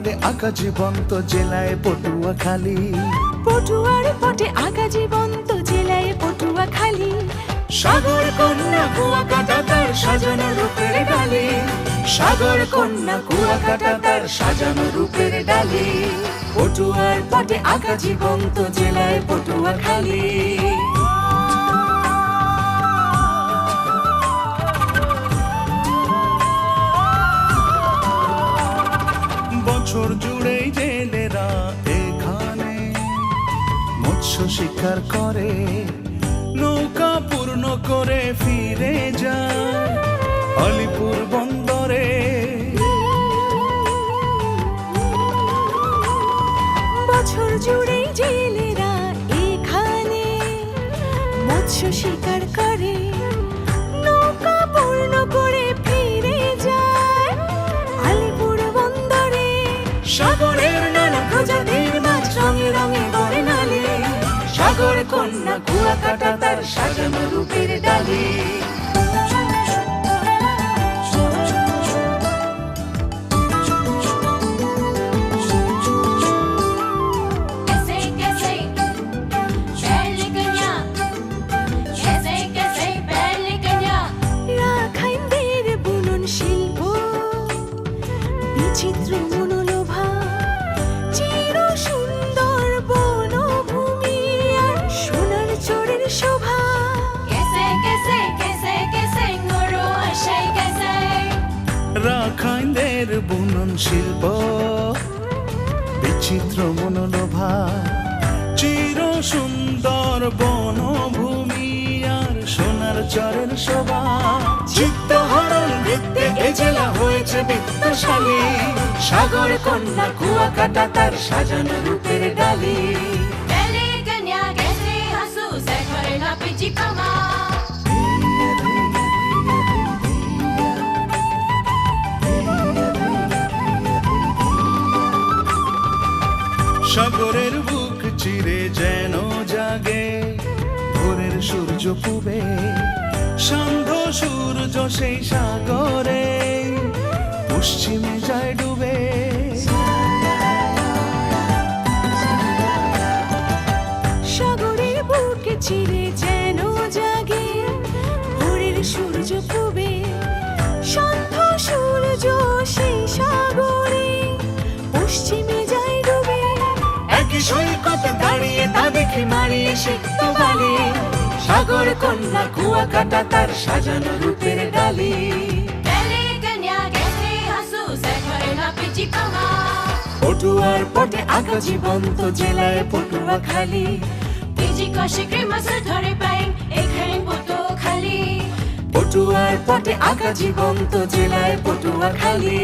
পটে আঁকা জীবন্ত জেলায় পটুয়াখালী। পটুয়ার পটে আঁকা জীবন্ত জেলায় পটুয়াখালী। সাগর কন্যা কুয়াকাটা তার সাজানো রূপের ডালি, সাগর কন্যা কুয়াকাটা তার সাজানো রূপের ডালি। পটুয়ার পটে আঁকা জীবন্ত জেলায় পটুয়াখালী। বছর জুড়েই জেলেরা এখানে মৎস্য শিকার করে, নৌকা পূর্ণ করে ফিরে যায় আলিপুর বন্দরে। বছর জুড়েই জেলেরা এখানে মৎস্য শিকার করে, নৌকা পূর্ণ করে ফিরে যায় আলিপুর বন্দরে। সাগরের নানা প্রজাতির মাছ রঙে রঙে গড়ে নালি, সাগর কন্যা কুয়াকাটা তার সাজানো রূপের ডালি। রাখাইনদের বুনন শিল্প বিচিত্র মনোলোভা, চির সুন্দর বনভূমি আর সোনার চরের শোভা। রাখাইনদের বুনন শিল্প বিচিত্র মনোলোভা, চির সুন্দর বনভূমি আর সোনার চরের শোভা। চিত্তহরণ বৃত্তে এ জেলা হয়েছে বিত্তশালী, সাগর কন্যা কুয়াকাটা তার সাজানো রূপের ডালি। সাগরের বুক চিরে যেন জাগে ভোরের সূর্য পূবে, সান্ধ্য সূর্য সেই সাগরে পশ্চিমে যায় ডুবে। সাগরের বুকে চিরে যেন জাগে ভোরের সূর্য পূবে, সান্ধ্য সূর্য সেই সাগরে পশ্চিমে যায় ডুবে। একই সৈকতে দাঁড়িয়ে তা দেখি মারিয়ে সিক্ত বালি, সাগর কন্যা কুয়াকাটা তার সাজানো রূপের ডালি। পটুয়ার পটে আঁকা জীবন্ত জেলায় পটুয়াখালী। পটুয়ার পটে আঁকা জীবন্ত জেলায় পটুয়াখালী।